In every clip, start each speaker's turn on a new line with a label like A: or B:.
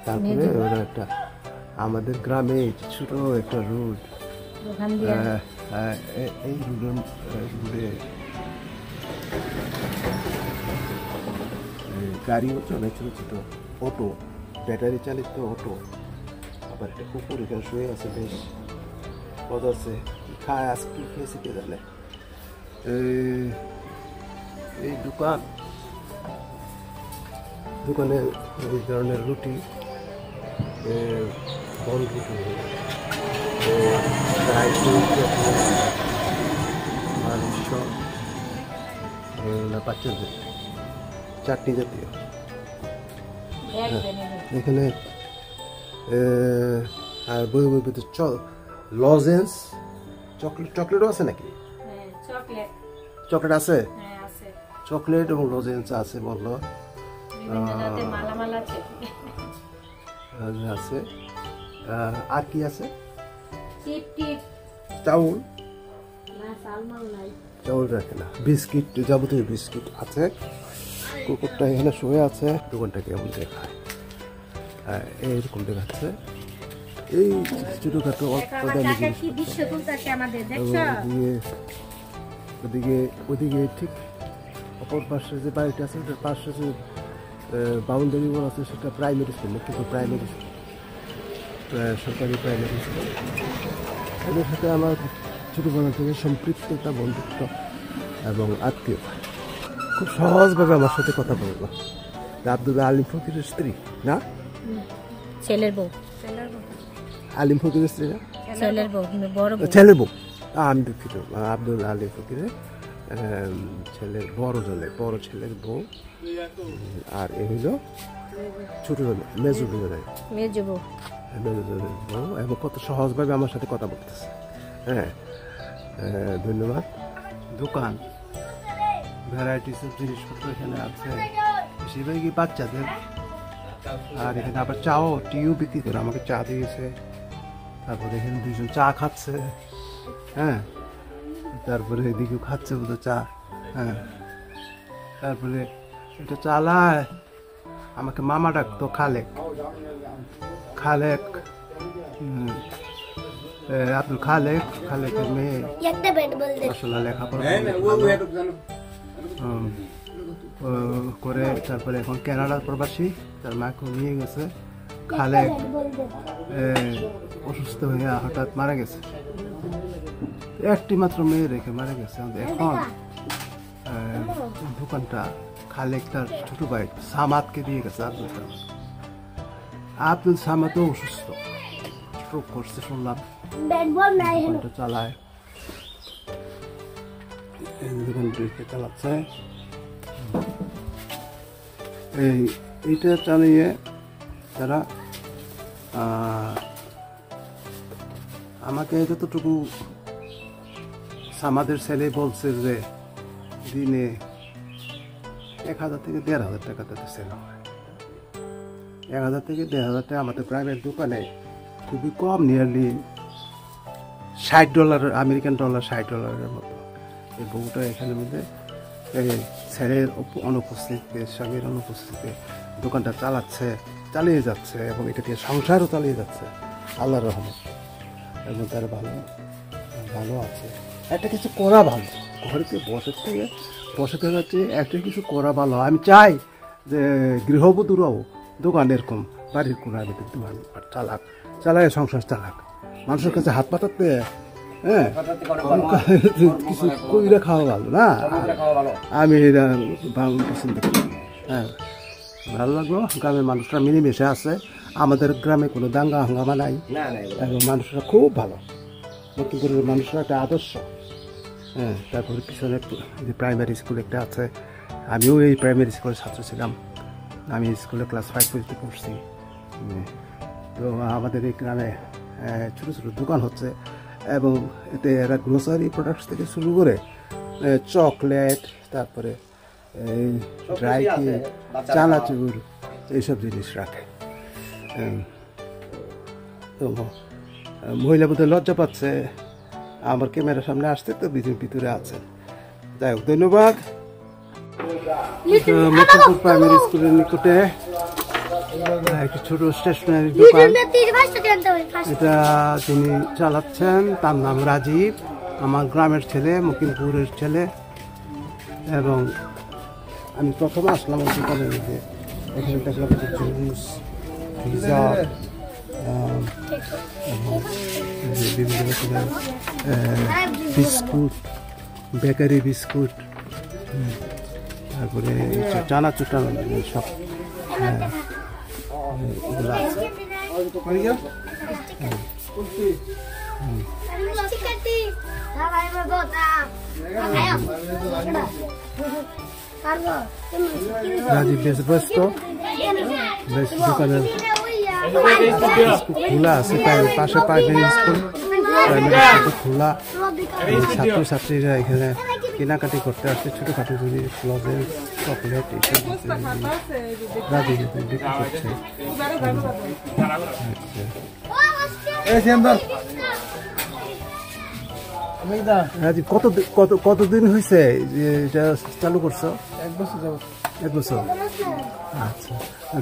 A: তারপরে ওরা একটা আমাদের গ্রামে ছোট একটা রোড, এই রোডে গাড়িও চলে, ছোট ছোট অটো, ব্যাটারি চালিত অটো। আবার একটা কুকুর এখানে শুয়ে আছে, বেশ পদ আছে, খায় আজকে কি খেয়েছে কে জানে। এই দোকানে এই ধরনের রুটি, বল রুটি, মাংস, বাচ্চাদের চাটনি জাতীয়। এখানে আর বই লজেন্স, চকলেটও আছে নাকি? চকলেট আছে, চকলেট এবং লজেন্স আছে বললো আছে। আর কি আছে? চাউল রাখে না, বিস্কিট, যাবতীয় বিস্কিট আছে। কুকুরটা এখানে শুয়ে আছে। দোকানটা কেমন দেখায়, এইরকম দেখাচ্ছে। এই ছোটখাটো ওদিকে ঠিক অপর পাশে যে বাড়িটা আছে, ওটার পাশে যে বাউন্ডারি ওয়াল আছে, সেটা প্রাইমারি স্কুল, কিন্তু প্রাইমারি স্কুল, সরকারি প্রাইমারি স্কুল। এদের সাথে আমার ছোটবেলা থেকে সম্পৃক্ততা, বন্ধুত্ব এবং আত্মীয়তা। খুব সহজভাবে আমার সাথে কথা বলবো। আব্দুল আলিম ফকিরের স্ত্রী না,
B: ছেলের বউ।
A: আলিম ফকিরের স্ত্রী না, ছেলের বউ। আমি দুঃখিত, আব্দুল আলিম ফকিরের ছেলের বড় ছেলের বউ। আর এ হইল ছোট মেজো বউ, এবং কত সহজভাবে আমার সাথে কথা বলতেছে। হ্যাঁ, ধন্যবাদ। দোকান, ভ্যারাইটিস অফ জিনিসপত্র এখানে আছে, বেশিরভাগই বাচ্চাদের। আর এখানে আবার চাও, টিও বিক্রি করে, আমাকে চা দিয়েছে। তারপরে এখানে দুজন চা খাচ্ছে। হ্যাঁ, তারপরে এদিকেও খাচ্ছে বোধহয় চা। হ্যাঁ, তারপরে এটা চালায়, আমাকে মামা ডাকতো, খালেক আব্দুল খালেকের মেয়ে। আসলে লেখাপড়া করে, তারপরে এখন কানাডার প্রবাসী, তার মাকে নিয়ে গেছে। খালেক অসুস্থ হয়ে হঠাৎ মারা গেছে, একটি মাত্র মেয়ে রেখে মারা গেছে। এখন দোকানটা খালেক তার ছোট ভাই সামাদকে দিয়ে গেছে। আব্দুল সামাদও অসুস্থ, স্ট্রোক করছে শুনলাম। দোকানটা চালায়, চালাচ্ছে। এইটা চালিয়ে তারা আমাকে যতটুকু সামাদের ছেলে বলছে যে দিনে 1000 থেকে 1500 টাকা তাদের সেল হয়। 1000 থেকে 1500 টাকা আমাদের প্রাইভেট দোকানে খুবই কম, নিয়ারলি $60, আমেরিকান ডলার $60 মতো। এই বউটা এখানের মধ্যে ছেলের অনুপস্থিতিতে, স্বামীর অনুপস্থিতিতে দোকানটা চালিয়ে যাচ্ছে, এবং এটা দিয়ে সংসারও চালিয়ে যাচ্ছে আল্লাহর রহমত। এবং তারা ভালো আছে। একটা কিছু করা ভালো, ঘরেতে বসে থেকে হচ্ছে একটা কিছু করা ভালো। আমি চাই যে গৃহবধূরাও দোকান এরকম বাড়ির কোনার ভিতরে দোকান চালায় সংসার চালাক, মানুষের কাছে হাত পাতাতে। হ্যাঁ, কিছু কইরা খাওয়া ভালো না, আমি এটা পছন্দ করি। হ্যাঁ, ভালো লাগলো। গ্রামের মানুষরা মিলেমিশে আছে, আমাদের গ্রামে কোনো দাঙ্গা হাঙ্গামা নাই, এবং মানুষরা খুব ভালো। লক্ষ্মীপুরের মানুষরা একটা আদর্শ। হ্যাঁ, তারপরে পিছনে যে প্রাইমারি স্কুল একটা আছে, আমিও এই প্রাইমারি স্কুলের ছাত্র ছিলাম। আমি স্কুলে ক্লাস 5 পর্যন্ত পড়ছি। তো আমাদের এই গ্রামে ছোটো ছোটো দোকান হচ্ছে, এবং এতে এরা গ্রোসারি প্রোডাক্টস থেকে শুরু করে চকলেট, তারপরে ড্রাই কেক, চানাচুর, এইসব জিনিস রাখে। তো মহিলা বোধহয় লজ্জা পাচ্ছে আমার ক্যামেরার সামনে আসতে, তো ভিতরে আছে। যাই হোক, ধন্যবাদ। লক্ষ্মীপুর প্রাইমারি স্কুলের নিকটে একটি ছোট স্টেশনারি দোকান। এটা তিনি চালাচ্ছেন, তার নাম রাজীব, আমার গ্রামের ছেলে, মুকিমপুরের ছেলে। এবং আমি প্রথমে আসলাম ওই দোকানের মধ্যে, এখানে দেখলাম যে জুস, পিজা, বিভিন্ন রকমের বিস্কুট, বেকারি বিস্কুট, তারপরে চানাচুর সব এগুলো আছে। রাজীব বেশ ব্যস্ত, বেশ দোকানের খোলা আছে, পাশে প্রাইমারি স্কুল, প্রাইমারি খোলা। ছাত্রছাত্রীরা এখানে কেনাকাটি করতে আসছে, ছোটোখাটো জিনিস, লজেন্স, চকলেট এইসব রাজীব বিক্রি করছে। রাজীব কতদিন হয়েছে যে এটা চালু করছো?
C: 1 বছর যাবত।
A: 1 বছর। আচ্ছা,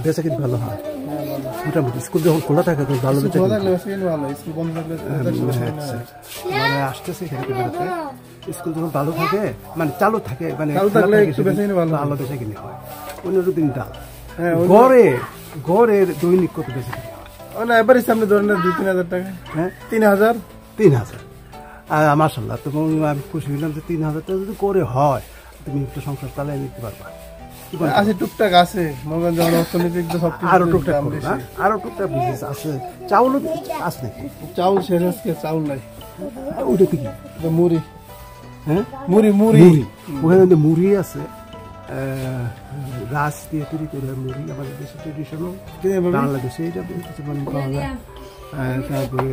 A: বেচা কিন্তু ভালো হয় মোটামুটি? স্কুল যখন খোলা থাকে তখন ভালো বেচা
C: ভালো, স্কুল বন্ধ থাকলে
A: মানে আসতেছে এখানে বেরোতে। স্কুল যখন ভালো থাকে, মানে চালু থাকে, মানে
C: চালু থাকলে একটু বেচা কিনে
A: ভালো বেচা কিনে হয়। 15 দিন ডাল গড়ের দৈনিক কত বেচা কিনে হয়?
C: না, এবারে সামনে ধরেন 2-3 হাজার টাকা।
A: হ্যাঁ,
C: 3000।
A: 3000। আর মাশাআল্লাহ, তো আমি খুশি হইলাম যে 3000 টাকা যদি করে হয় তুমি একটু সংসার চালিয়ে নিতে পারবা।
C: আছে টুকটাক আছে, মনে যখন অর্থনৈতিক সব
A: আরো টুকটাক করো না? আরো টুকটাক বিজনেস আছে? চাউলও আছে নাকি?
C: চাউল শেষ, আজকে চাউল নাই।
A: ওইটা কি?
C: মুড়ি।
A: হ্যাঁ,
C: মুড়ি।
A: ওখানে কিন্তু মুড়ি আছে, রাস দিয়ে তৈরি করে মুড়ি, আমাদের দেশে ট্রেডিশনাল, বাংলাদেশে এটা কিছু পাওয়া যায়। তারপরে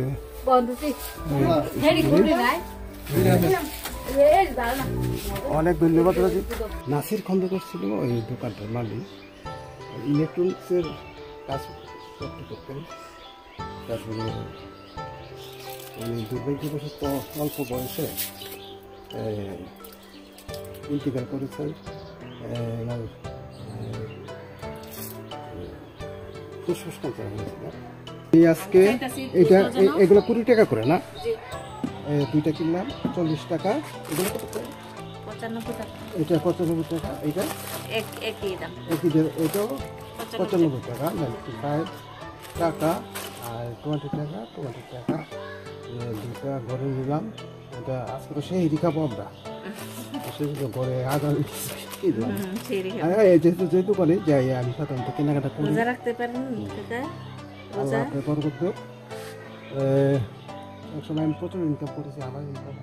A: অনেক ধন্যবাদ রাজীব। নাসির খন্দকার ছিল ওই দোকানটার মালিক, ইলেকট্রনিক্সের কাজ করতেন। তারপরে উনি দুর্ভাগ্যবশত অল্প বয়সে ইন্টিগ্রেট করেছেন। ফুসফুস ক্যান্সার হয়েছিল। আজকে এটা এগুলো 20 টাকা করে না? দুইটা কিনলাম 40 টাকা। এগুলো কত করে?
B: 95 টাকা।
A: এটা 95 টাকা। এইটা
B: একই দাম।
A: এটাও 95 টাকা, 95 টাকা। আর 20 টাকা দুটা ঘরে নিলাম। এটা আজকে তো সেই খাবো আমরা, সেগুলো ঘরে আগামী যেহেতু করে যাই আমি সাধারণত কেনাকাটা করি।
B: রাখতে পারেন
A: এক সময় আমি প্রচুর ইনকাম করেছি, আমার ইনকাম